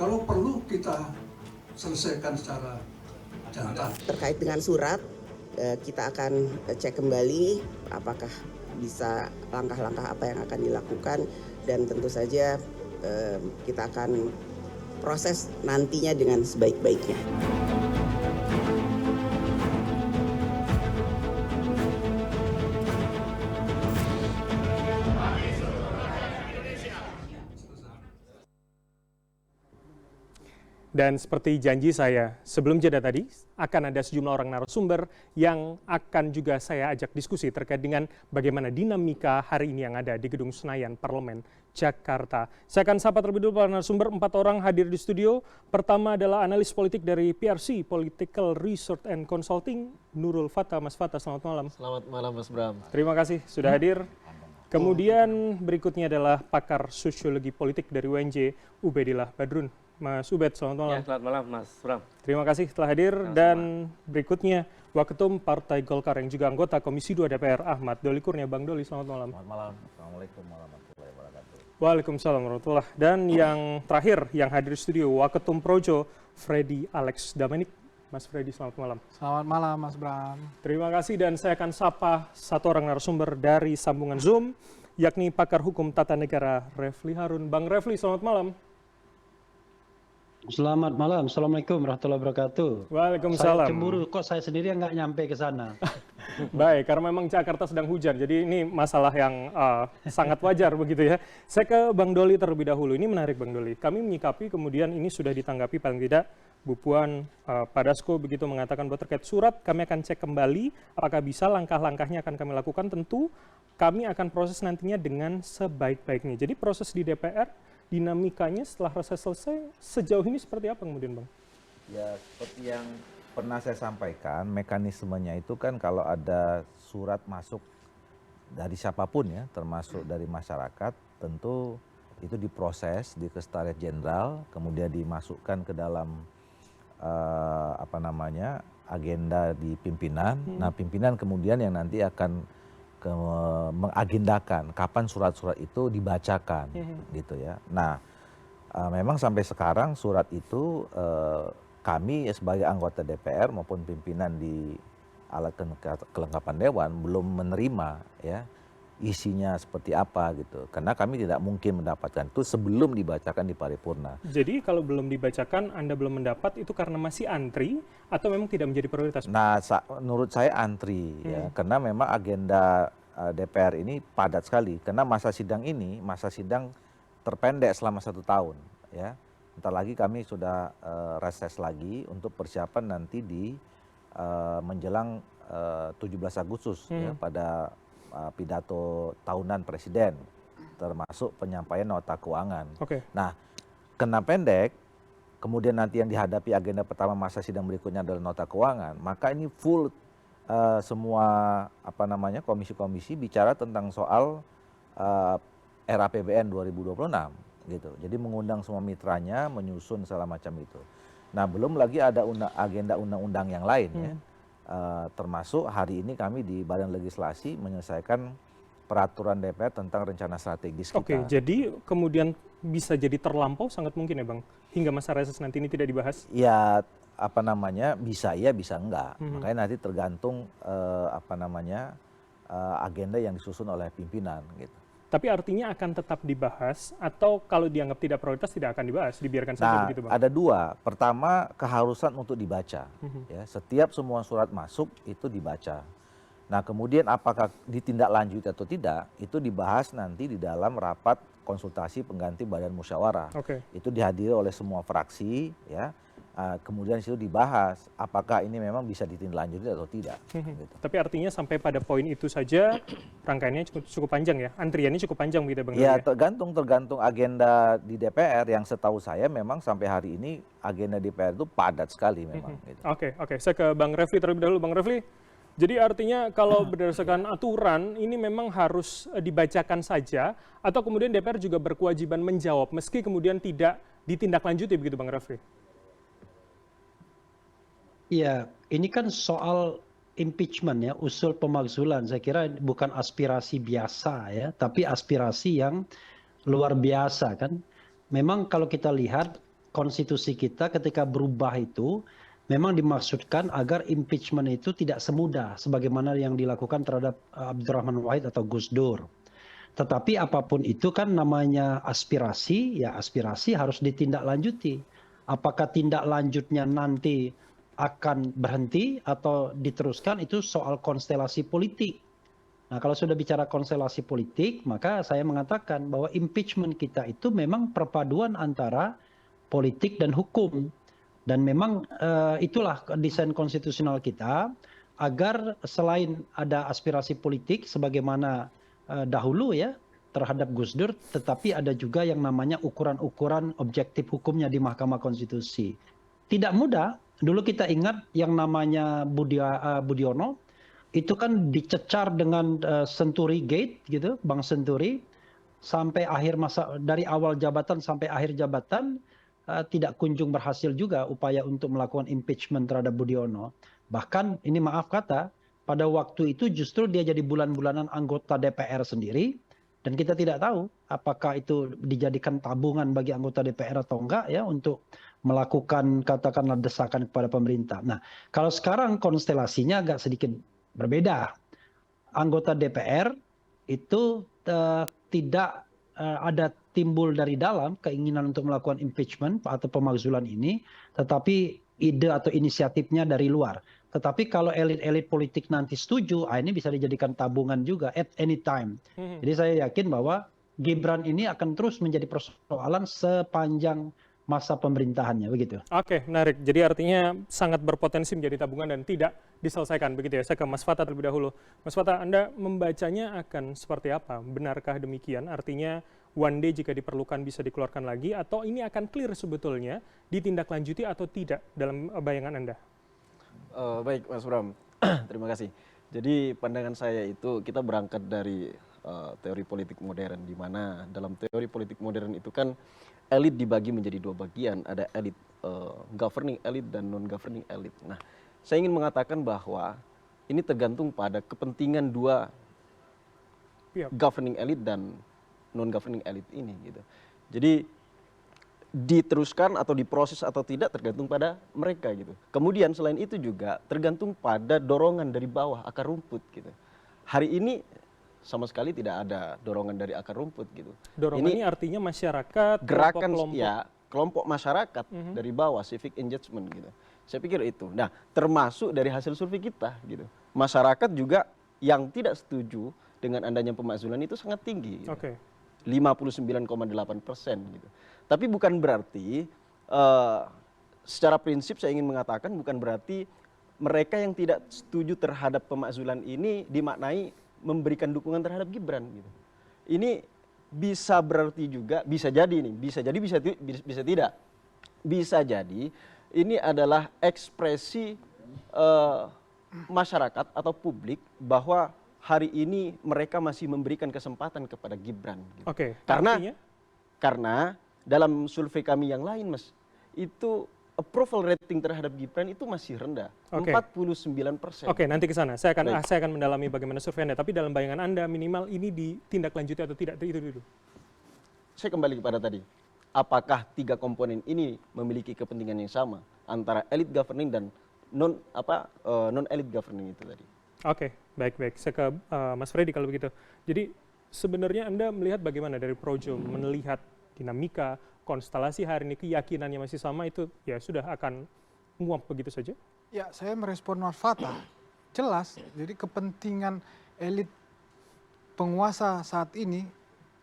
Kalau perlu kita selesaikan secara jantan. Terkait dengan surat, kita akan cek kembali apakah bisa langkah-langkah apa yang akan dilakukan, dan tentu saja kita akan proses nantinya dengan sebaik-baiknya. Dan seperti janji saya, sebelum jeda tadi, akan ada sejumlah orang narasumber yang akan juga saya ajak diskusi terkait dengan bagaimana dinamika hari ini yang ada di Gedung Senayan Parlemen Jakarta. Saya akan sapa terlebih dulu para narasumber, 4 orang hadir di studio. Pertama adalah analis politik dari PRC, Political Research and Consulting, Nurul Fatah. Mas Fatah, selamat malam. Selamat malam Mas Bram. Terima kasih sudah hadir. Kemudian berikutnya adalah pakar sosiologi politik dari UNJ, Ubedillah Badrun. Mas Ubed, selamat malam. Ya, selamat malam Mas Bram. Terima kasih telah hadir. Dan berikutnya Waketum Partai Golkar yang juga anggota Komisi 2 DPR, Ahmad Doli Kurnia. Bang Doli, selamat malam. Selamat malam. Assalamualaikum warahmatullahi wabarakatuh. Waalaikumsalam warahmatullahi. Dan yang terakhir yang hadir di studio, Waketum Projo, Freddy Alex Damanik. Mas Freddy, selamat malam. Selamat malam Mas Bram. Terima kasih, dan saya akan sapa satu orang narasumber dari sambungan Zoom, yakni pakar hukum tata negara Refli Harun. Bang Refli, selamat malam. Selamat malam, Assalamualaikum warahmatullahi wabarakatuh. Waalaikumsalam. Saya cemburu, kok saya sendiri yang nggak nyampe ke sana. Baik, karena memang Jakarta sedang hujan, jadi ini masalah yang sangat wajar begitu ya. Saya ke Bang Doli terlebih dahulu. Ini menarik Bang Doli. Kami menyikapi kemudian ini sudah ditanggapi paling tidak Bu Puan Padasko begitu mengatakan bahwa terkait surat kami akan cek kembali apakah bisa, langkah-langkahnya akan kami lakukan. Tentu kami akan proses nantinya dengan sebaik-baiknya. Jadi proses di DPR, dinamikanya setelah reses selesai sejauh ini seperti apa kemudian Bang? Ya, seperti yang pernah saya sampaikan, mekanismenya itu kan kalau ada surat masuk dari siapapun ya, termasuk dari masyarakat, tentu itu diproses di Sekretariat Jenderal, kemudian dimasukkan ke dalam agenda di pimpinan. Nah, pimpinan kemudian yang nanti akan mengagendakan kapan surat-surat itu dibacakan, gitu ya. Nah, memang sampai sekarang surat itu kami sebagai anggota DPR maupun pimpinan di alat kelengkapan dewan belum menerima ya isinya seperti apa gitu, karena kami tidak mungkin mendapatkan itu sebelum dibacakan di paripurna. Jadi kalau belum dibacakan Anda belum mendapat itu karena masih antri atau memang tidak menjadi prioritas? Nah, menurut saya antri ya, karena memang agenda DPR ini padat sekali, karena masa sidang terpendek selama 1 tahun ya. Entar lagi kami sudah reses lagi untuk persiapan nanti di menjelang 17 Agustus ya, pada pidato tahunan Presiden, termasuk penyampaian nota keuangan. Nah, kena pendek, kemudian nanti yang dihadapi agenda pertama masa sidang berikutnya adalah nota keuangan, maka ini full semua komisi-komisi bicara tentang soal RAPBN 2026 gitu. Jadi mengundang semua mitranya, menyusun segala macam itu. Nah, belum lagi ada agenda undang-undang yang lain ya. Termasuk hari ini kami di Badan Legislasi menyelesaikan peraturan DPR tentang rencana strategis kita. Oke, jadi kemudian bisa jadi terlampau sangat mungkin ya Bang, hingga masa reses nanti ini tidak dibahas? Ya, bisa iya, bisa enggak. Makanya nanti tergantung agenda yang disusun oleh pimpinan gitu. Tapi artinya akan tetap dibahas atau kalau dianggap tidak prioritas tidak akan dibahas, dibiarkan saja begitu Bang? Ada 2. Pertama, keharusan untuk dibaca. Ya, setiap semua surat masuk itu dibaca. Nah, kemudian apakah ditindaklanjuti atau tidak, itu dibahas nanti di dalam rapat konsultasi pengganti badan musyawarah. Itu dihadiri oleh semua fraksi ya. Kemudian itu dibahas apakah ini memang bisa ditindaklanjuti atau tidak. Gitu. Tapi artinya sampai pada poin itu saja rangkaiannya cukup panjang ya, antriannya cukup panjang begitu Bang? Ya, tergantung agenda di DPR. Yang setahu saya memang sampai hari ini agenda DPR itu padat sekali memang. Gitu. Oke, saya ke Bang Refli terlebih dahulu. Bang Refli, jadi artinya kalau berdasarkan aturan ini memang harus dibacakan saja atau kemudian DPR juga berkewajiban menjawab meski kemudian tidak ditindaklanjuti begitu Bang Refli? Iya, ini kan soal impeachment ya, usul pemakzulan. Saya kira bukan aspirasi biasa ya, tapi aspirasi yang luar biasa kan. Memang kalau kita lihat konstitusi kita ketika berubah itu memang dimaksudkan agar impeachment itu tidak semudah sebagaimana yang dilakukan terhadap Abdurrahman Wahid atau Gus Dur. Tetapi apapun itu kan namanya aspirasi, ya aspirasi harus ditindaklanjuti. Apakah tindak lanjutnya nanti akan berhenti atau diteruskan itu soal konstelasi politik. Nah, kalau sudah bicara konstelasi politik, maka saya mengatakan bahwa impeachment kita itu memang perpaduan antara politik dan hukum. Dan memang itulah desain konstitusional kita agar selain ada aspirasi politik sebagaimana dahulu ya terhadap Gus Dur, tetapi ada juga yang namanya ukuran-ukuran objektif hukumnya di Mahkamah Konstitusi. Tidak mudah. Dulu kita ingat yang namanya Budiono itu kan dicecar dengan Senturi Gate gitu, Bank Senturi, sampai akhir masa, dari awal jabatan sampai akhir jabatan tidak kunjung berhasil juga upaya untuk melakukan impeachment terhadap Budiono. Bahkan ini maaf kata, pada waktu itu justru dia jadi bulan-bulanan anggota DPR sendiri, dan kita tidak tahu apakah itu dijadikan tabungan bagi anggota DPR atau enggak ya untuk melakukan katakanlah desakan kepada pemerintah. Nah, kalau sekarang konstelasinya agak sedikit berbeda. Anggota DPR itu tidak ada timbul dari dalam keinginan untuk melakukan impeachment atau pemakzulan ini, tetapi ide atau inisiatifnya dari luar. Tetapi kalau elit-elit politik nanti setuju, ini bisa dijadikan tabungan juga at any time. Jadi saya yakin bahwa Gibran ini akan terus menjadi persoalan sepanjang masa pemerintahannya, begitu. Oke, menarik. Jadi artinya sangat berpotensi menjadi tabungan dan tidak diselesaikan, begitu ya. Saya ke Mas Fatah terlebih dahulu. Mas Fatah, Anda membacanya akan seperti apa? Benarkah demikian? Artinya one day jika diperlukan bisa dikeluarkan lagi, atau ini akan clear sebetulnya ditindaklanjuti atau tidak dalam bayangan Anda? Baik, Mas Bram. Terima kasih. Jadi pandangan saya itu kita berangkat dari teori politik modern, di mana dalam teori politik modern itu kan elit dibagi menjadi dua bagian, ada elit governing elit dan non-governing elit. Nah, saya ingin mengatakan bahwa ini tergantung pada kepentingan dua governing elit dan non-governing elit ini, gitu. Jadi diteruskan atau diproses atau tidak tergantung pada mereka, gitu. Kemudian selain itu juga tergantung pada dorongan dari bawah, akar rumput, gitu. Hari ini sama sekali tidak ada dorongan dari akar rumput, gitu. Dorongan ini artinya masyarakat, gerakan kelompok-kelompok. ya kelompok masyarakat dari bawah, civic engagement, gitu. Saya pikir itu. Nah, termasuk dari hasil survei kita, gitu. Masyarakat juga yang tidak setuju dengan adanya pemakzulan itu sangat tinggi, gitu. 59,8%, gitu. Tapi bukan berarti secara prinsip saya ingin mengatakan bukan berarti mereka yang tidak setuju terhadap pemakzulan ini dimaknai memberikan dukungan terhadap Gibran, gitu. Ini bisa berarti juga, bisa jadi nih, bisa jadi bisa tidak. Bisa jadi ini adalah ekspresi masyarakat atau publik bahwa hari ini mereka masih memberikan kesempatan kepada Gibran, gitu. Oke, Karena dalam survei kami yang lain, Mas, itu approval rating terhadap Gibran itu masih rendah, 49%. Oke, nanti ke sana. Saya akan mendalami bagaimana survei Anda, tapi dalam bayangan Anda minimal ini ditindaklanjuti atau tidak, itu dulu. Saya kembali kepada tadi. Apakah tiga komponen ini memiliki kepentingan yang sama antara elit governing dan non elit governing itu tadi? Oke, baik. Saya ke Mas Freddy kalau begitu. Jadi sebenarnya Anda melihat bagaimana dari Projo melihat dinamika konstelasi hari ini, keyakinannya masih sama, itu ya sudah akan menguap begitu saja? Ya, saya merespon Mas Fatah. Jelas, jadi kepentingan elit penguasa saat ini,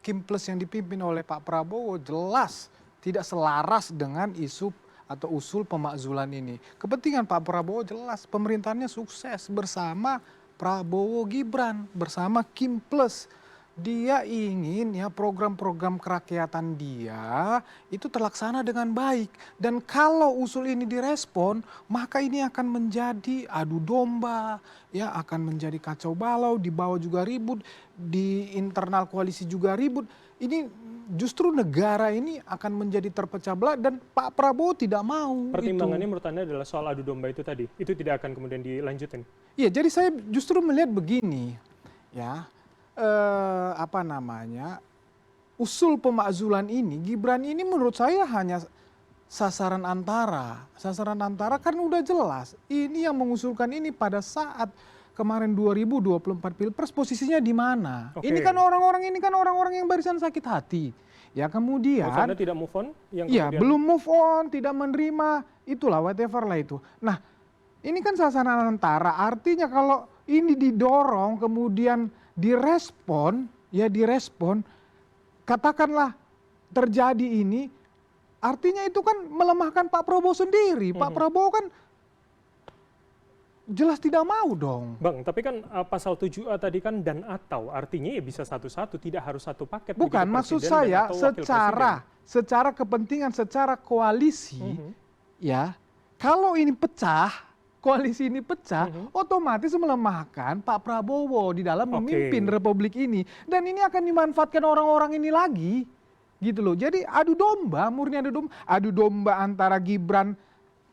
Kim Plus yang dipimpin oleh Pak Prabowo jelas tidak selaras dengan isu atau usul pemakzulan ini. Kepentingan Pak Prabowo jelas, pemerintahannya sukses bersama Prabowo Gibran, bersama Kim Plus. Dia ingin ya program-program kerakyatan dia itu terlaksana dengan baik. Dan kalau usul ini direspon, maka ini akan menjadi adu domba, ya akan menjadi kacau balau, di bawah juga ribut, di internal koalisi juga ribut. Ini justru negara ini akan menjadi terpecah belah dan Pak Prabowo tidak mau. Pertimbangannya menurut Anda adalah soal adu domba itu tadi. Itu tidak akan kemudian dilanjutin. Iya, jadi saya justru melihat begini, ya. Usul pemakzulan ini, Gibran ini menurut saya hanya sasaran antara kan udah jelas. Ini yang mengusulkan ini pada saat kemarin 2024 Pilpres posisinya di mana? Oke. Ini kan orang-orang yang barisan sakit hati. Ya kemudian Maksud Anda tidak move on? Yang iya, kemudian- belum move on, tidak menerima, itulah whatever lah itu. Nah, ini kan sasaran antara, artinya kalau ini didorong kemudian direspon, katakanlah terjadi ini, artinya itu kan melemahkan Pak Prabowo sendiri. Pak Prabowo kan jelas tidak mau dong. Bang, tapi kan pasal 7A tadi kan dan atau artinya ya bisa satu-satu, tidak harus satu paket. Bukan, begitu, maksud presiden dan saya atau wakil presiden. secara kepentingan, secara koalisi, ya, kalau ini pecah, koalisi ini pecah, otomatis melemahkan Pak Prabowo di dalam memimpin Republik ini. Dan ini akan dimanfaatkan orang-orang ini lagi, gitu loh. Jadi murni adu domba antara Gibran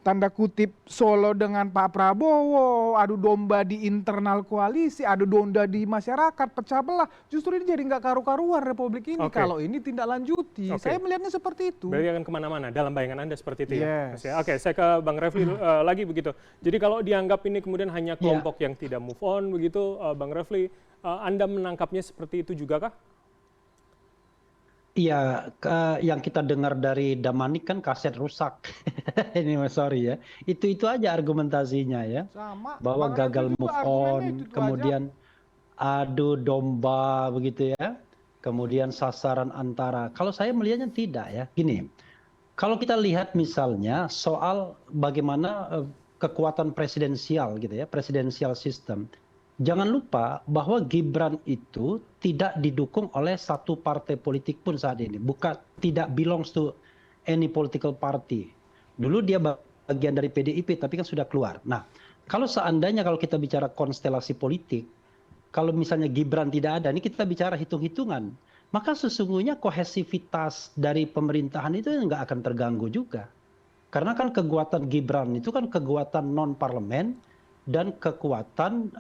tanda kutip Solo dengan Pak Prabowo, adu domba di internal koalisi, adu domba di masyarakat, pecah belah. Justru ini jadi nggak karu-karuan Republik ini kalau ini tindak lanjuti. Saya melihatnya seperti itu. Berarti akan kemana-mana dalam bayangan Anda seperti itu ya? Yes. Oke, saya ke Bang Refli lagi begitu. Jadi kalau dianggap ini kemudian hanya kelompok yang tidak move on begitu, Bang Refli, Anda menangkapnya seperti itu juga kah? Iya, yang kita dengar dari Damanik kan kaset rusak. Ini sorry ya. Itu aja argumentasinya ya. Sama. Bahwa Bang gagal Refli juga move argumennya on, itu kemudian adu domba begitu ya. Kemudian sasaran antara. Kalau saya melihatnya tidak ya. Gini, kalau kita lihat misalnya soal bagaimana kekuatan presidensial gitu ya, presidensial system. Jangan lupa bahwa Gibran itu tidak didukung oleh satu partai politik pun saat ini. Bukan, tidak belongs to any political party. Dulu dia bagian dari PDIP tapi kan sudah keluar. Nah, kalau seandainya kalau kita bicara konstelasi politik, kalau misalnya Gibran tidak ada, ini kita bicara hitung-hitungan, maka sesungguhnya kohesivitas dari pemerintahan itu nggak akan terganggu juga. Karena kan kekuatan Gibran itu kan kekuatan non-parlemen, dan kekuatan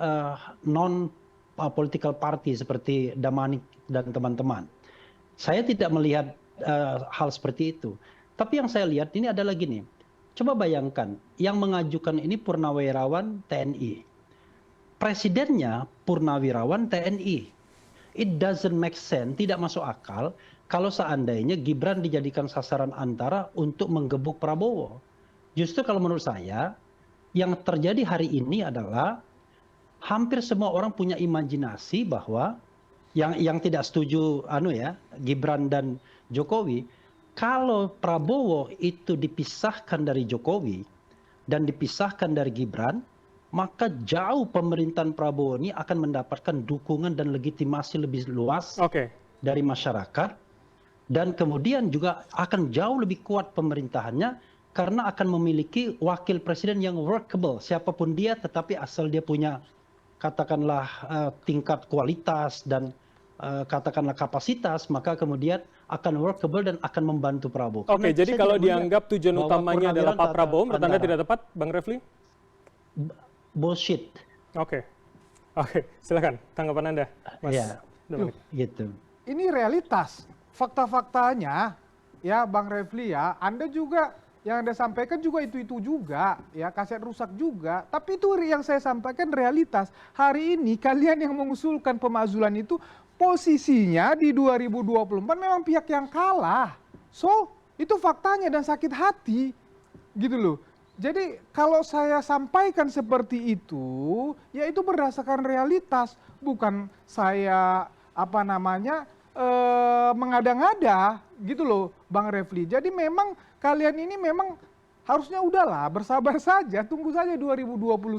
non-political party seperti Damanik dan teman-teman. Saya tidak melihat hal seperti itu. Tapi yang saya lihat ini adalah gini, coba bayangkan, yang mengajukan ini purnawirawan TNI. Presidennya purnawirawan TNI. It doesn't make sense, tidak masuk akal, kalau seandainya Gibran dijadikan sasaran antara untuk menggebuk Prabowo. Justru kalau menurut saya, yang terjadi hari ini adalah hampir semua orang punya imajinasi bahwa yang tidak setuju Gibran dan Jokowi, kalau Prabowo itu dipisahkan dari Jokowi dan dipisahkan dari Gibran, maka jauh pemerintahan Prabowo ini akan mendapatkan dukungan dan legitimasi lebih luas dari masyarakat, dan kemudian juga akan jauh lebih kuat pemerintahannya karena akan memiliki wakil presiden yang workable, siapapun dia, tetapi asal dia punya katakanlah tingkat kualitas dan katakanlah kapasitas, maka kemudian akan workable dan akan membantu Prabowo. Oke, jadi kalau dianggap tujuan utamanya adalah Pak Prabowo, menurut Anda tidak tepat, Bang Refli? Bullshit. Oke, silakan tanggapan Anda, Mas. Ya, gitu. Ini realitas, fakta-faktanya, ya Bang Refli ya, Anda juga yang Anda sampaikan juga itu juga, ya kaset rusak juga. Tapi itu yang saya sampaikan realitas. Hari ini kalian yang mengusulkan pemakzulan itu posisinya di 2024 memang pihak yang kalah. So, itu faktanya dan sakit hati, gitu loh. Jadi kalau saya sampaikan seperti itu, ya itu berdasarkan realitas, bukan saya mengada-ngada, gitu loh, Bang Refli. Jadi memang kalian ini memang harusnya udahlah bersabar saja, tunggu saja 2029,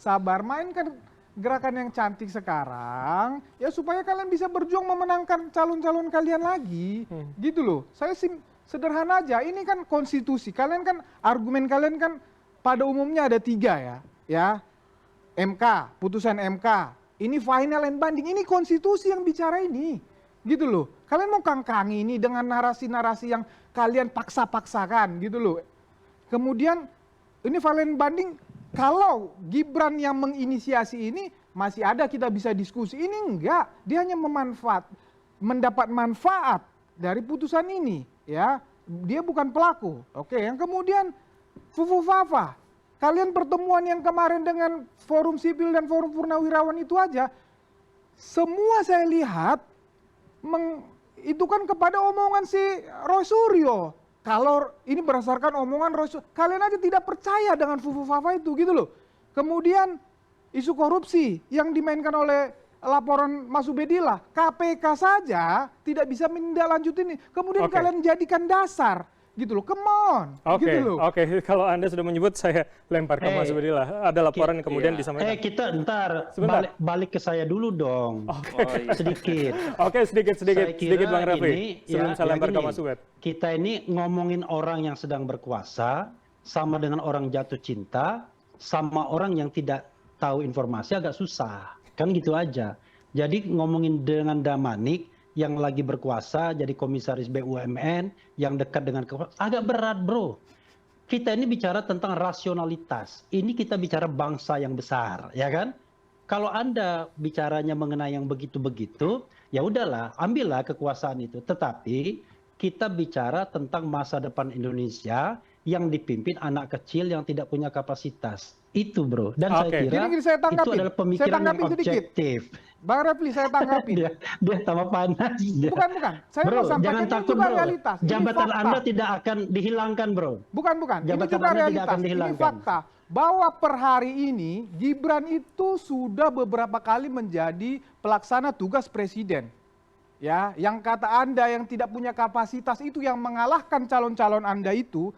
sabar, mainkan gerakan yang cantik sekarang, ya supaya kalian bisa berjuang memenangkan calon-calon kalian lagi, gitu loh. Saya sederhana aja, ini kan konstitusi, kalian kan argumen kalian kan pada umumnya ada 3 ya, MK, putusan MK, ini final and binding, ini konstitusi yang bicara ini, gitu loh. Kalian mau kangkangi ini dengan narasi-narasi yang kalian paksa-paksakan, gitu loh. Kemudian ini final and binding, kalau Gibran yang menginisiasi ini masih ada kita bisa diskusi, ini enggak, dia hanya mendapat manfaat dari putusan ini, ya. dia bukan pelaku. Oke, yang kemudian Fufu Fafa, kalian pertemuan yang kemarin dengan Forum Sipil dan Forum Purnawirawan itu aja, semua saya lihat itu kan kepada omongan si Roy Suryo. Kalau ini berdasarkan omongan Roy Suryo, kalian aja tidak percaya dengan Fufu Fafa itu gitu loh. Kemudian isu korupsi yang dimainkan oleh laporan Mas Ubedillah, KPK saja tidak bisa menindaklanjuti ini. Kemudian kalian jadikan dasar gitu loh, come on. Oke, Gitu loh. oke. Kalau Anda sudah menyebut, saya lempar ke Mas Ubedillah. Ada laporan yang kemudian disampaikan. Kita ntar Sebentar. balik ke saya dulu dong. Sedikit. Oke, sedikit Saya kira sedikit Bang Refli. ini, Sebelum saya lempar ke gini, Mas Ubed. kita ini ngomongin orang yang sedang berkuasa sama dengan orang jatuh cinta sama orang yang tidak tahu informasi agak susah. Kan gitu aja. Jadi ngomongin dengan Damanik yang lagi berkuasa jadi komisaris BUMN yang dekat dengan kekuasaan agak berat, bro. Kita ini bicara tentang rasionalitas. Ini kita bicara bangsa yang besar, ya kan? Kalau Anda bicaranya mengenai yang begitu-begitu, ya udahlah, ambillah kekuasaan itu. Tetapi kita bicara tentang masa depan Indonesia yang dipimpin anak kecil yang tidak punya kapasitas. Itu, bro. Dan saya kira Gini, saya itu tanggapin. adalah pemikiran yang tanggapin sedikit. objektif. Bang Refli, saya tanggapin. Dia tambah panas. Bukan. Saya Bro, mau sampaikan jangan ini takut, juga bro. realitas. Ini Jabatan fakta. Anda tidak akan dihilangkan, bro. Bukan. Ini Jabatan juga Anda tidak realitas. akan Ini dihilangkan. fakta. Bahwa per hari ini Gibran itu sudah beberapa kali menjadi pelaksana tugas presiden. Ya, yang kata Anda yang tidak punya kapasitas itu yang mengalahkan calon-calon Anda itu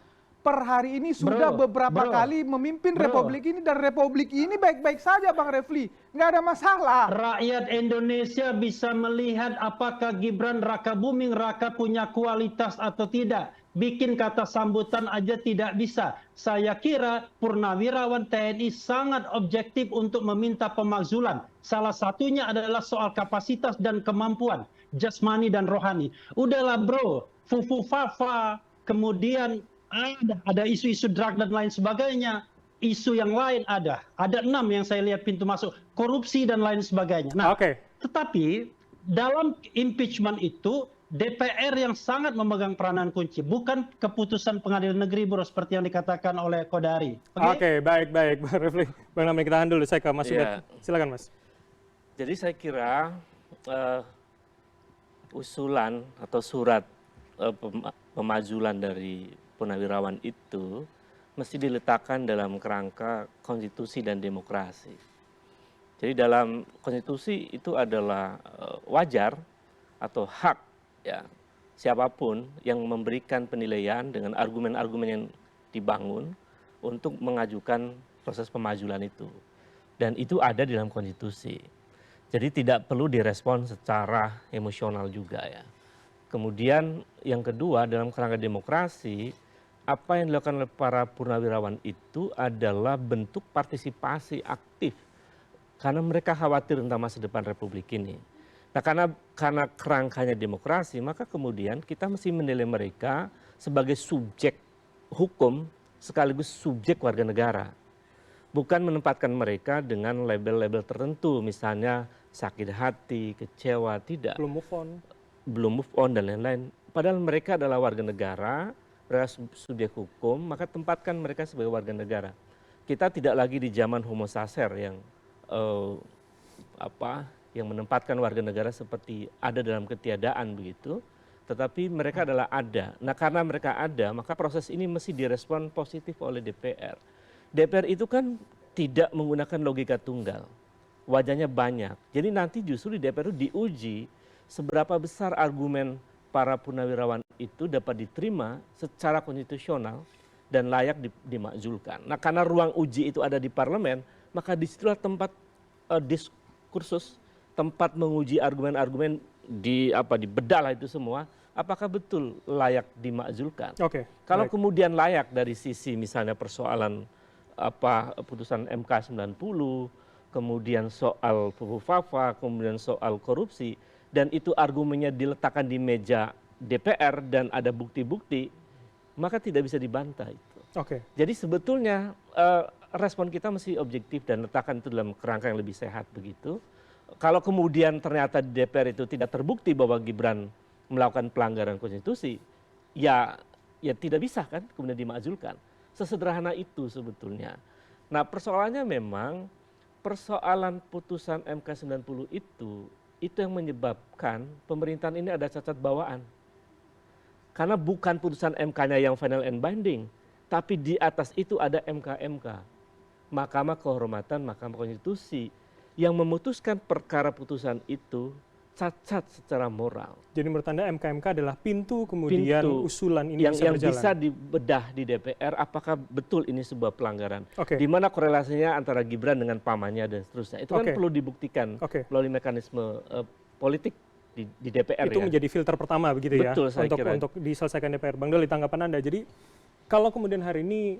per hari ini sudah beberapa kali memimpin republik ini, dan republik ini baik-baik saja Bang Refli. Nggak ada masalah. Rakyat Indonesia bisa melihat apakah Gibran Raka Buming Raka punya kualitas atau tidak. Bikin kata sambutan aja tidak bisa. Saya kira Purnawirawan TNI sangat objektif untuk meminta pemakzulan. Salah satunya adalah soal kapasitas dan kemampuan jasmani dan rohani. Udahlah bro, Fufu Fafa, kemudian ada isu-isu drug dan lain sebagainya. Isu yang lain ada 6 yang saya lihat pintu masuk, korupsi dan lain sebagainya. Nah, tetapi dalam impeachment itu DPR yang sangat memegang peranan kunci, bukan keputusan pengadilan negeri, bro, seperti yang dikatakan oleh Kodari. Oke, baik, Bang Refli. Bang Namin, kita tahan dulu. Saya ke Mas Ubed. Silakan, Mas. Jadi saya kira usulan atau surat pemajulan dari Purnawirawan itu mesti diletakkan dalam kerangka konstitusi dan demokrasi. Jadi dalam konstitusi itu adalah wajar atau hak ya siapapun yang memberikan penilaian dengan argumen-argumen yang dibangun untuk mengajukan proses pemajulan itu. Dan itu ada di dalam konstitusi. Jadi tidak perlu direspon secara emosional juga ya. Kemudian yang kedua, dalam kerangka demokrasi, apa yang dilakukan oleh para purnawirawan itu adalah bentuk partisipasi aktif. Karena mereka khawatir tentang masa depan Republik ini. Nah karena kerangkanya demokrasi, maka kemudian kita mesti menilai mereka sebagai subjek hukum sekaligus subjek warga negara. Bukan menempatkan mereka dengan label-label tertentu, misalnya sakit hati, kecewa, tidak. Belum move on dan lain-lain. Padahal mereka adalah warga negara, mereka subjek hukum, maka tempatkan mereka sebagai warga negara. Kita tidak lagi di zaman homo sacer yang yang menempatkan warga negara seperti ada dalam ketiadaan begitu, tetapi mereka adalah ada. Nah karena mereka ada, maka proses ini mesti direspon positif oleh DPR. DPR itu kan tidak menggunakan logika tunggal, wajahnya banyak. Jadi nanti justru di DPR itu diuji seberapa besar argumen para purnawirawan itu dapat diterima secara konstitusional dan layak dimakzulkan. Nah karena ruang uji itu ada di parlemen, maka disitulah tempat diskursus, tempat menguji argumen-argumen dibedah itu semua, apakah betul layak dimakzulkan. Kalau kemudian layak dari sisi misalnya persoalan putusan MK 90, kemudian soal Fufu Fafa, kemudian soal korupsi, dan itu argumennya diletakkan di meja DPR dan ada bukti-bukti, maka tidak bisa dibantah itu. Jadi sebetulnya respon kita mesti objektif dan letakkan itu dalam kerangka yang lebih sehat begitu. Kalau kemudian ternyata di DPR itu tidak terbukti bahwa Gibran melakukan pelanggaran konstitusi, ya ya tidak bisa kan kemudian dimakzulkan. Sesederhana itu sebetulnya. Nah persoalannya memang persoalan putusan MK 90 itu yang menyebabkan pemerintahan ini ada cacat bawaan. Karena bukan putusan MK-nya yang final and binding, tapi di atas itu ada MK-MK, Mahkamah Kehormatan Mahkamah Konstitusi, yang memutuskan perkara putusan itu cacat secara moral. Jadi menurut Anda MK-MK adalah pintu kemudian usulan ini yang bisa berjalan? bisa dibedah di DPR, apakah betul ini sebuah pelanggaran. Oke. Di mana korelasinya antara Gibran dengan pamannya dan seterusnya. Itu kan Oke. perlu dibuktikan melalui mekanisme politik di DPR. Itu ya. menjadi filter pertama begitu ya? Betul, saya kira. Untuk diselesaikan DPR. Bang Doli, tanggapan Anda. Jadi kalau kemudian hari ini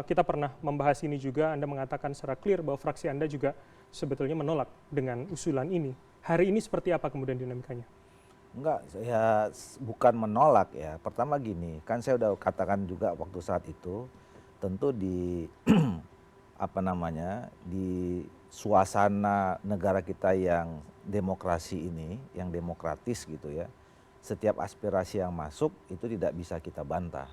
kita pernah membahas ini juga, Anda mengatakan secara clear bahwa fraksi Anda juga sebetulnya menolak dengan usulan ini. Hari ini seperti apa kemudian dinamikanya? Enggak, saya bukan menolak ya. Pertama gini, kan saya udah katakan juga waktu saat itu, tentu di apa namanya, di suasana negara kita yang demokrasi ini, yang demokratis gitu ya, setiap aspirasi yang masuk itu tidak bisa kita bantah.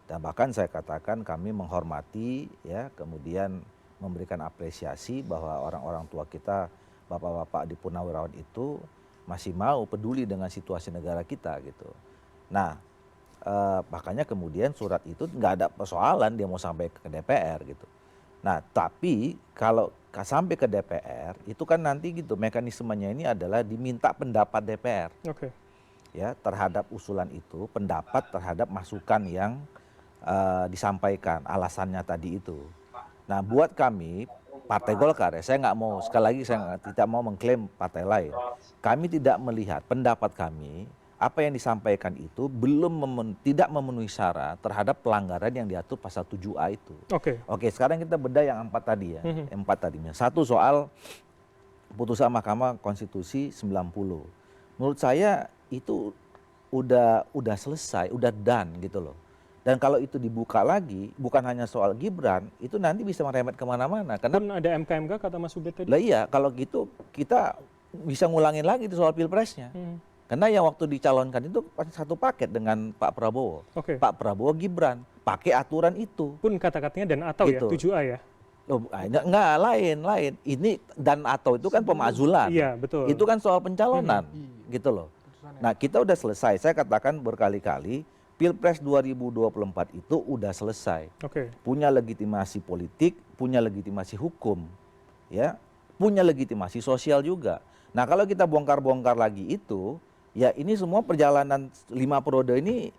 Dan bahkan saya katakan kami menghormati ya, kemudian memberikan apresiasi bahwa orang-orang tua kita, bapak-bapak di Purnawirawan itu masih mau peduli dengan situasi negara kita gitu. Nah, makanya kemudian surat itu nggak ada persoalan dia mau sampai ke DPR gitu. Nah, tapi kalau sampai ke DPR itu kan nanti gitu mekanismenya ini adalah diminta pendapat DPR. Oke. Ya, terhadap usulan itu, pendapat terhadap masukan yang disampaikan, alasannya tadi itu. Nah, buat kami Partai Golkar ya, saya nggak mau, sekali lagi saya tidak mau mengklaim partai lain. Kami tidak melihat pendapat kami, apa yang disampaikan itu tidak memenuhi syarat terhadap pelanggaran yang diatur pasal 7A itu. Oke, sekarang kita bedah yang 4 tadi ya. 4 tadinya. Satu soal putusan Mahkamah Konstitusi 90. Menurut saya itu udah selesai, udah done gitu loh. Dan kalau itu dibuka lagi, bukan hanya soal Gibran, itu nanti bisa merembet kemana-mana. Karena pun ada MK-MK kata Mas Ubed tadi. Lah iya, kalau gitu kita bisa ngulangin lagi itu soal pilpresnya. Karena yang waktu dicalonkan itu satu paket dengan Pak Prabowo. Pak Prabowo Gibran, pakai aturan itu. Pun kata-katanya dan atau gitu. Ya, 7A ya? Oh, enggak, lain. Ini dan atau itu kan pemakzulan. Iya, betul. Itu kan soal pencalonan, gitu loh. Nah, kita udah selesai. Saya katakan berkali-kali, Pilpres 2024 itu udah selesai. Punya legitimasi politik, punya legitimasi hukum, ya, punya legitimasi sosial juga. Nah, kalau kita bongkar-bongkar lagi itu, ya ini semua perjalanan 5 periode ini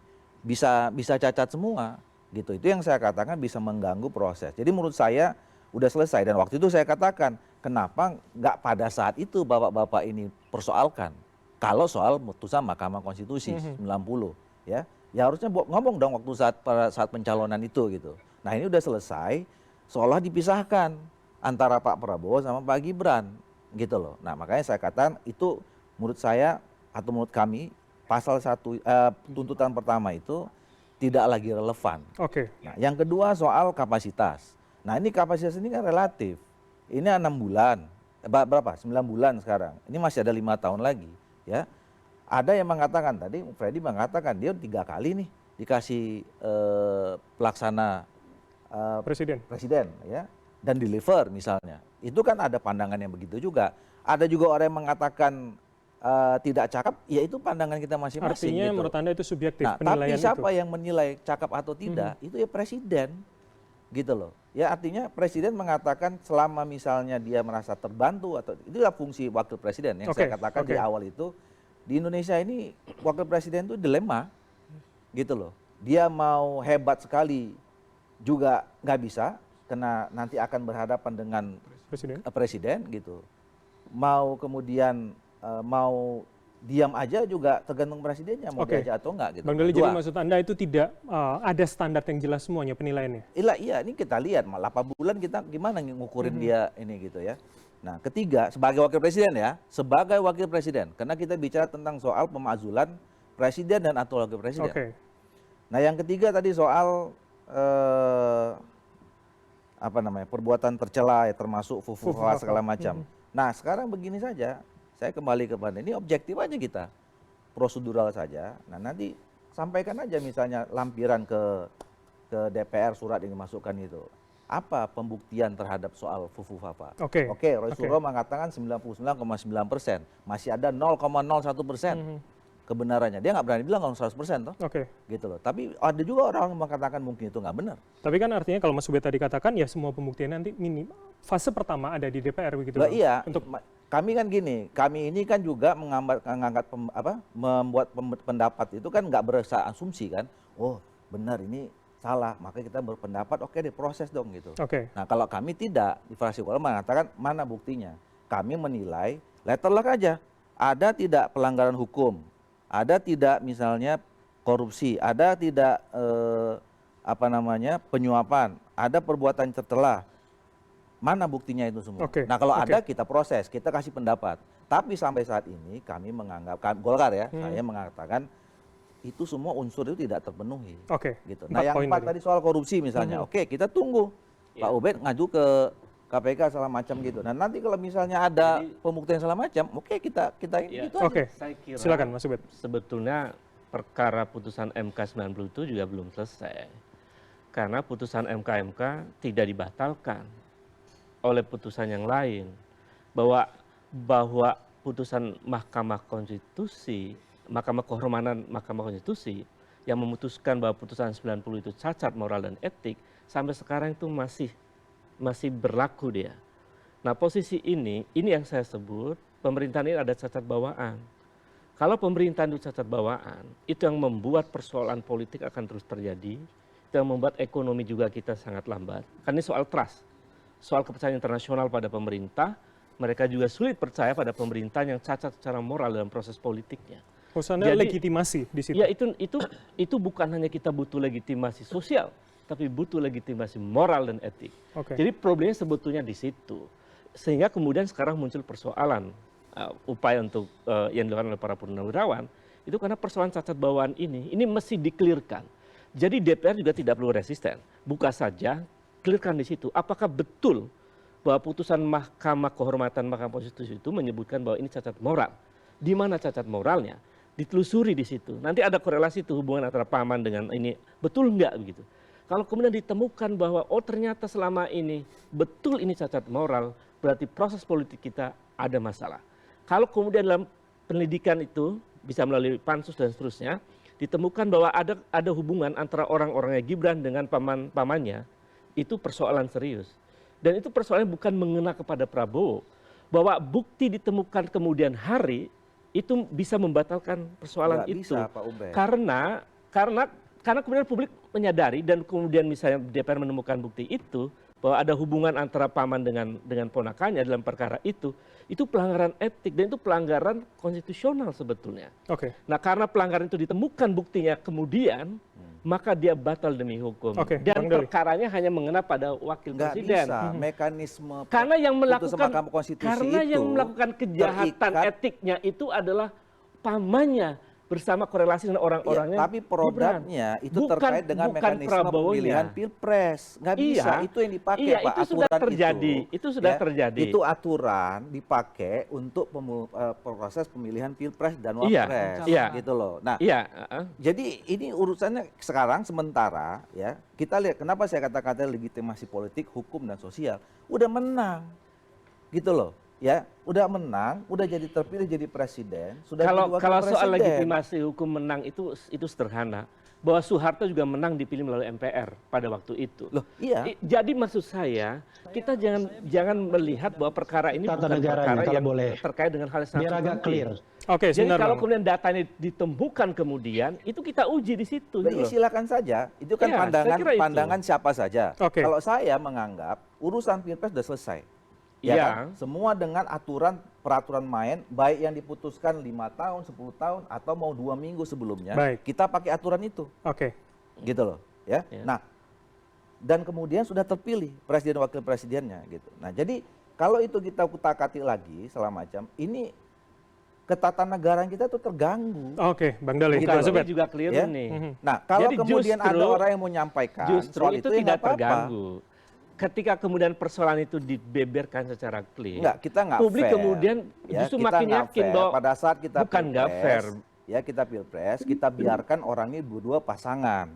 bisa cacat semua, gitu. Itu yang saya katakan bisa mengganggu proses. Jadi menurut saya udah selesai, dan waktu itu saya katakan, kenapa nggak pada saat itu bapak-bapak ini persoalkan? Kalau soal putusan Mahkamah Konstitusi 90, ya. Ya harusnya ngomong dong waktu saat pencalonan itu gitu. Nah, ini udah selesai, seolah dipisahkan antara Pak Prabowo sama Pak Gibran gitu loh. Nah, makanya saya katakan itu menurut saya atau menurut kami pasal 1 tuntutan pertama itu tidak lagi relevan. Nah, yang kedua soal kapasitas. Nah, ini kapasitas ini kan relatif. Ini 6 bulan. Berapa? 9 bulan sekarang. Ini masih ada 5 tahun lagi, ya. Ada yang mengatakan tadi, Freddy mengatakan dia 3 kali nih dikasih pelaksana presiden ya, dan deliver misalnya. Itu kan ada pandangan yang begitu juga. Ada juga orang yang mengatakan tidak cakep, ya itu pandangan kita masing-masing. Artinya gitu. Menurut Anda itu subjektif Tapi penilaian siapa yang menilai cakep atau tidak, itu ya presiden gitu loh. Ya artinya presiden mengatakan selama misalnya dia merasa terbantu atau itulah fungsi wakil presiden yang saya katakan di awal itu. Di Indonesia ini wakil presiden itu dilema gitu loh. Dia mau hebat sekali juga nggak bisa karena nanti akan berhadapan dengan presiden gitu. Mau kemudian mau diam aja juga tergantung presidennya mau diajak atau enggak gitu. Bang Doli, jadi maksud Anda itu tidak ada standar yang jelas semuanya penilaiannya? Iya, ini kita lihat 8 bulan kita gimana ngukurin dia ini gitu ya. Nah, ketiga, sebagai wakil presiden ya, sebagai wakil presiden, karena kita bicara tentang soal pemakzulan presiden dan atau wakil presiden. Nah, yang ketiga tadi soal perbuatan tercela ya, termasuk fufuha segala macam. Nah, sekarang begini saja, saya kembali kepada ini objektif aja kita, prosedural saja. Nah, nanti sampaikan aja misalnya lampiran ke DPR surat yang dimasukkan itu. Apa pembuktian terhadap soal Fufu-Fafa? Oke. Roy Suryo mengatakan 99,9%, masih ada 0,01% kebenarannya. Dia nggak berani bilang kalau 100% toh. Oke. Gitu loh. Tapi ada juga orang yang mengatakan mungkin itu nggak benar. Tapi kan artinya kalau Mas Ubed tadi katakan ya semua pembuktian nanti fase pertama ada di DPR begitu. Lah Bang? iya, Untuk kami kan gini, kami ini kan juga membuat pendapat itu kan nggak berdasar asumsi kan. Oh benar ini salah, maka kita berpendapat oke diproses dong gitu. Oke. Nah kalau kami tidak, di fraksi Golkar mengatakan mana buktinya. Kami menilai letter luck aja, ada tidak pelanggaran hukum, ada tidak misalnya korupsi, ada tidak penyuapan, ada perbuatan tercela. Mana buktinya itu semua? Oke, Nah kalau oke. ada kita proses, kita kasih pendapat. Tapi sampai saat ini kami menganggap, Golkar ya, saya mengatakan itu semua unsur itu tidak terpenuhi. Oke. Gitu. 4 Nah yang poin 4 tadi soal korupsi misalnya, oke kita tunggu Pak Ubed ngaju ke KPK segala macam gitu. Nah nanti kalau misalnya ada pembuktian segala macam, oke kita Ya, gitu aja. Oke. Saya kira Silakan Mas Ubed. sebetulnya perkara putusan MK 90 itu juga belum selesai. Karena putusan MK tidak dibatalkan oleh putusan yang lain. Bahwa putusan Mahkamah Konstitusi, Mahkamah Kehormatan Mahkamah Konstitusi yang memutuskan bahwa putusan 90 itu cacat moral dan etik, sampai sekarang itu masih berlaku dia. Nah posisi ini yang saya sebut, pemerintahan ini ada cacat bawaan. Kalau pemerintahan itu cacat bawaan, itu yang membuat persoalan politik akan terus terjadi, itu yang membuat ekonomi juga kita sangat lambat. Karena ini soal trust, soal kepercayaan internasional pada pemerintah, mereka juga sulit percaya pada pemerintah yang cacat secara moral dalam proses politiknya. Maksud Anda Jadi- legitimasi di situ. Ya itu bukan hanya kita butuh legitimasi sosial, tapi butuh legitimasi moral dan etik. Oke. Jadi problemnya sebetulnya di situ. Sehingga kemudian sekarang muncul persoalan upaya untuk yang dilakukan oleh para purnawirawan itu karena persoalan cacat bawaan ini mesti dikelirkan. Jadi DPR juga tidak perlu resisten. Buka saja, kelirkan di situ. Apakah betul bahwa putusan Mahkamah Kehormatan Mahkamah Konstitusi itu menyebutkan bahwa ini cacat moral? Di mana cacat moralnya? Ditelusuri di situ. Nanti ada korelasi itu hubungan antara paman dengan ini. Betul enggak begitu? Kalau kemudian ditemukan bahwa oh ternyata selama ini betul ini cacat moral, berarti proses politik kita ada masalah. Kalau kemudian dalam pendidikan itu bisa melalui pansus dan seterusnya, ditemukan bahwa ada hubungan antara orang-orangnya Gibran dengan pamannya, itu persoalan serius. Dan itu persoalan bukan mengena kepada Prabowo. Bahwa bukti ditemukan kemudian hari, itu bisa membatalkan persoalan Nggak itu. bisa, Pak Ubed. Karena kemudian publik menyadari dan kemudian misalnya DPR menemukan bukti itu bahwa ada hubungan antara paman dengan ponakannya dalam perkara itu pelanggaran etik dan itu pelanggaran konstitusional sebetulnya. Oke. Nah karena pelanggaran itu ditemukan buktinya kemudian maka dia batal demi hukum. Oke, Dan Bang Doli. perkaranya hanya mengena pada wakil Nggak presiden. bisa mekanisme Karena yang putusan melakukan Mahkamah Konstitusi karena itu yang melakukan kejahatan terikat. etiknya itu adalah pamannya bersama korelasi dengan orang-orangnya. Iya, tapi produknya itu terkait dengan bukan mekanisme Prabowo-nya. pemilihan pilpres. Nggak bisa, Iya. itu yang dipakai Iya, Pak. itu sudah Aturan terjadi. Itu sudah ya, terjadi. Itu aturan dipakai untuk proses pemilihan pilpres dan Iya, wapres. iya. Gitu loh. Nah, Iya, jadi ini urusannya sekarang sementara ya. Kita lihat kenapa saya kata-kata legitimasi politik, hukum dan sosial udah menang. Gitu loh. Ya, udah menang, udah jadi terpilih jadi presiden, sudah jadi wakil kalau soal presiden. legitimasi hukum menang itu sederhana. Bahwa Soeharto juga menang dipilih melalui MPR pada waktu itu. Loh, iya. Jadi maksud saya kita jangan melihat bahwa perkara ini Tata bukan negaranya, perkara kalau yang boleh. terkait dengan hal yang sangat Biar agak penting. clear. Oke, Jadi sebentar kalau Bang. kemudian datanya ditemukan kemudian itu kita uji di situ. Nah, gitu loh. silakan saja. Itu kan Iya, saya kira itu. pandangan siapa saja. Oke. Kalau saya menganggap urusan pilpres sudah selesai. Iya. Ya kan? Semua dengan peraturan main, baik yang diputuskan 5 tahun, 10 tahun, atau mau 2 minggu sebelumnya, Baik. kita pakai aturan itu. Oke. Gitu loh. Ya. Ya. Nah, dan kemudian sudah terpilih presiden wakil presidennya gitu. Nah, jadi kalau itu kita kutak-atik lagi segala macam, ini ketatanegaraan kita tuh terganggu. Oke, Bang Doli. Gitu Mas loh. Ubed. Ini juga keliru Ya. nih. Nah, kalau Jadi kemudian ada justru- orang yang mau menyampaikan Justru soal itu ya tidak nggak apa-apa. terganggu. Ketika kemudian persoalan itu dibeberkan secara clear, Enggak, kita nggak publik fair. kemudian Ya, justru kita makin nggak yakin fair. bahwa Pada saat kita bukan nggak pilpres, fair. ya kita pilpres, kita biarkan orangnya berdua pasangan,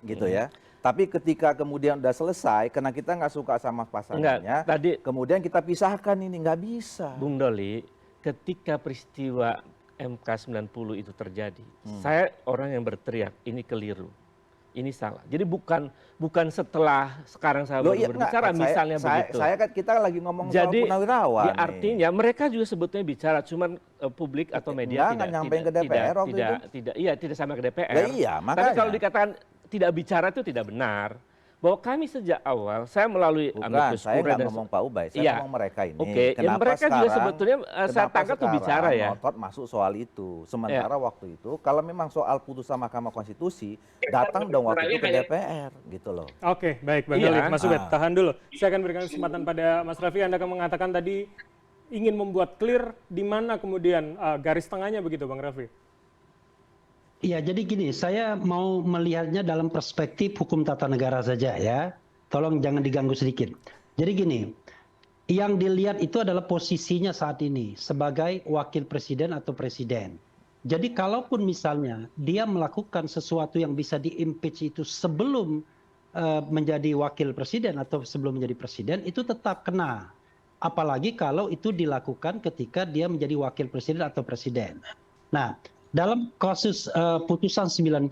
gitu ya. Tapi ketika kemudian udah selesai, karena kita nggak suka sama pasangannya, kemudian kita pisahkan ini, nggak bisa. Bung Doli, ketika peristiwa MK 90 itu terjadi, saya orang yang berteriak, ini keliru. Ini salah. Jadi bukan setelah sekarang saya baru berbicara, misalnya begitu. Kita lagi ngomong soal Purnawirawan. Ya artinya mereka juga sebetulnya bicara, cuman publik atau media tidak sampai ke DPR. Iya, tapi kalau dikatakan tidak bicara itu tidak benar. Bahwa kami sejak awal, saya melalui amikus saya kuria nggak ngomong Pak Ubay, saya ngomong mereka ini. Kenapa mereka juga sebetulnya saya tangkap tuh bicara ya. Ngotot masuk soal itu. Sementara waktu itu, kalau memang soal putusan Mahkamah Konstitusi, datang dong waktu itu ke DPR, gitu loh. Oke, baik Bang Doli, Mas Ubed, tahan dulu. Saya akan berikan kesempatan pada Mas Raffi. Anda akan mengatakan tadi ingin membuat clear di mana kemudian garis tengahnya begitu, Bang Raffi. Iya, jadi gini, saya mau melihatnya dalam perspektif hukum tata negara saja ya. Tolong jangan diganggu sedikit. Jadi gini, yang dilihat itu adalah posisinya saat ini sebagai wakil presiden atau presiden. Jadi kalaupun misalnya dia melakukan sesuatu yang bisa di-impeach itu sebelum menjadi wakil presiden atau sebelum menjadi presiden, itu tetap kena. Apalagi kalau itu dilakukan ketika dia menjadi wakil presiden atau presiden. Nah, dalam kasus putusan 90,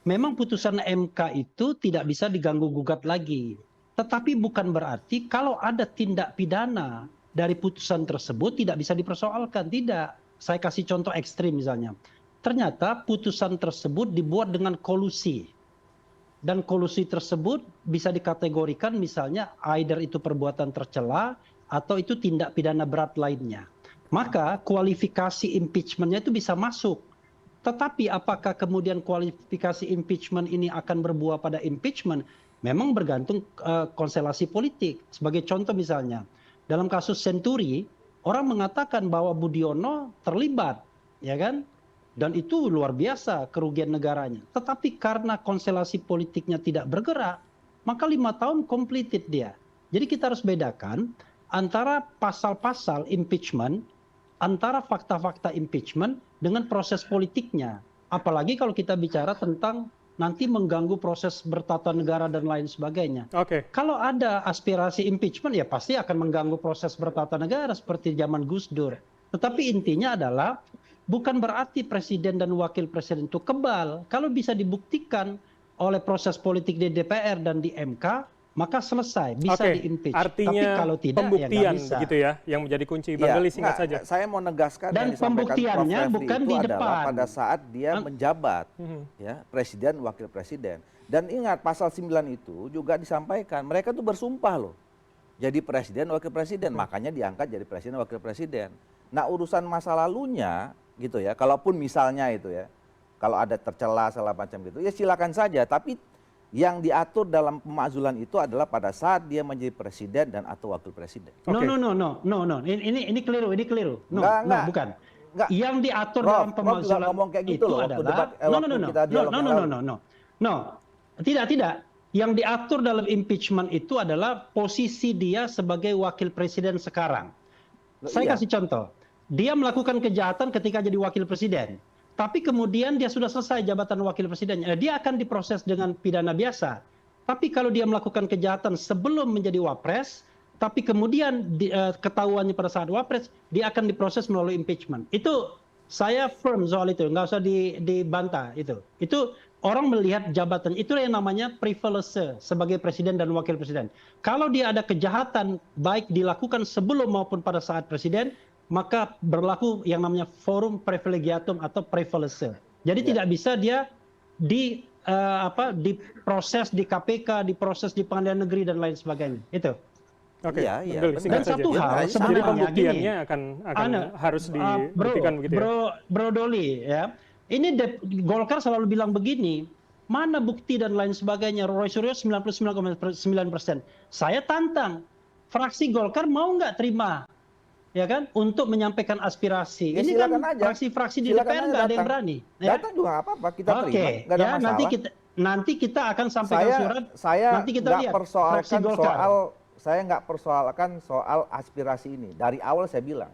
memang putusan MK itu tidak bisa diganggu-gugat lagi. Tetapi bukan berarti kalau ada tindak pidana dari putusan tersebut tidak bisa dipersoalkan. Tidak. Saya kasih contoh ekstrim misalnya. Ternyata putusan tersebut dibuat dengan kolusi. Dan kolusi tersebut bisa dikategorikan misalnya either itu perbuatan tercela atau itu tindak pidana berat lainnya. Maka kualifikasi impeachment-nya itu bisa masuk. Tetapi apakah kemudian kualifikasi impeachment ini akan berbuah pada impeachment? Memang bergantung konstelasi politik. Sebagai contoh misalnya, dalam kasus Senturi, orang mengatakan bahwa Budiono terlibat, ya kan? Dan itu luar biasa kerugian negaranya. Tetapi karena konstelasi politiknya tidak bergerak, maka 5 tahun completed dia. Jadi kita harus bedakan antara pasal-pasal impeachment, antara fakta-fakta impeachment dengan proses politiknya. Apalagi kalau kita bicara tentang nanti mengganggu proses bertata negara dan lain sebagainya. Kalau ada aspirasi impeachment ya pasti akan mengganggu proses bertata negara seperti zaman Gus Dur. Tetapi intinya adalah bukan berarti presiden dan wakil presiden itu kebal. Kalau bisa dibuktikan oleh proses politik di DPR dan di MK, maka selesai, bisa di-impeach. Artinya tapi kalau tidak, pembuktian ya bisa. begitu ya, yang menjadi kunci. Bang Doli, singkat saja. Saya mau negaskan dan pembuktiannya bukan di depan. Pada saat dia menjabat, ya, presiden, wakil presiden. Dan ingat pasal 9 itu juga disampaikan, mereka tuh bersumpah loh. Jadi presiden, wakil presiden, makanya diangkat jadi presiden, wakil presiden. Nah urusan masa lalunya, gitu ya, kalaupun misalnya itu ya, kalau ada tercela segala macam gitu, ya silakan saja. Tapi yang diatur dalam pemakzulan itu adalah pada saat dia menjadi presiden dan atau wakil presiden. No. Ini keliru, No, bukan. Enggak. Yang diatur dalam pemakzulan kayak gitu itu loh, adalah Tidak. Yang diatur dalam impeachment itu adalah posisi dia sebagai wakil presiden sekarang. Saya kasih contoh. Dia melakukan kejahatan ketika jadi wakil presiden. Tapi kemudian dia sudah selesai jabatan wakil presidennya. Dia akan diproses dengan pidana biasa. Tapi kalau dia melakukan kejahatan sebelum menjadi wapres, tapi kemudian ketahuannya pada saat wapres, dia akan diproses melalui impeachment. Itu saya firm soal itu, nggak usah dibantah itu. Itu orang melihat jabatan, itu yang namanya privilege sebagai presiden dan wakil presiden. Kalau dia ada kejahatan baik dilakukan sebelum maupun pada saat presiden, maka berlaku yang namanya forum privilegiatum atau privilege. Jadi tidak bisa dia diproses di KPK, diproses di Pengadilan Negeri dan lain sebagainya. Itu. Dan satu hal sebenarnya pembuktiannya akan harus dibuktikan begitu ya. Bro Doli ya. Ini Golkar selalu bilang begini, mana bukti dan lain sebagainya. Roy Suryo 99,9%. Saya tantang, fraksi Golkar mau nggak terima, ya kan, untuk menyampaikan aspirasi. Ini kan fraksi-fraksi di DPR nggak ada yang berani. Datang juga nggak apa-apa, kita terima, nggak ada masalah. Nanti kita akan sampaikan surat. Nanti kita lihat fraksi Golkar. Saya nggak persoalkan soal aspirasi ini. Dari awal saya bilang,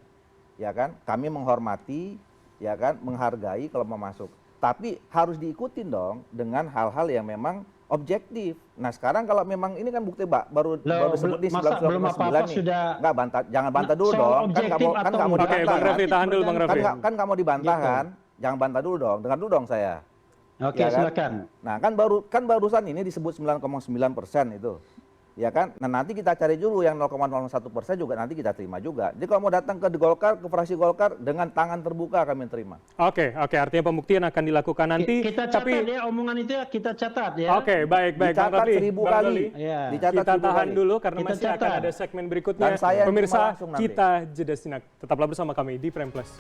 ya kan, kami menghormati ya kan, menghargai kalau mau masuk. Tapi harus diikutin dong dengan hal-hal yang memang objektif. Nah sekarang kalau memang ini kan bukti baru disebut di 1999 nih. Sudah Nggak bantah, jangan bantah dulu soal dong. Kan objektif nggak atau mau Oke, dibantah. Bang Refli, tahan dulu Bang Refli. Kan nggak mau dibantah Gitu. kan? Jangan bantah dulu dong. Dengar dulu dong saya. Oke, Ya kan? silakan. Nah kan barusan ini disebut 9,9% itu. Ya kan? Nah nanti kita cari dulu yang 0,01% juga nanti kita terima juga. Jadi kalau mau datang ke Golkar, ke fraksi Golkar dengan tangan terbuka kami terima. Oke, artinya pembuktian akan dilakukan nanti. Kita catat tapi ya omongan itu ya, kita catat ya. oke, baik Bang Dicatat Refli. 1000 Bang kali. Doli. Iya. Dicatat Kita 1000 tahan kali. dulu karena Kita masih akan catat. ada segmen berikutnya. Dan saya yang Pemirsa, terima langsung nanti. kita jeda sejenak. Tetaplah bersama kami di Prime Plus.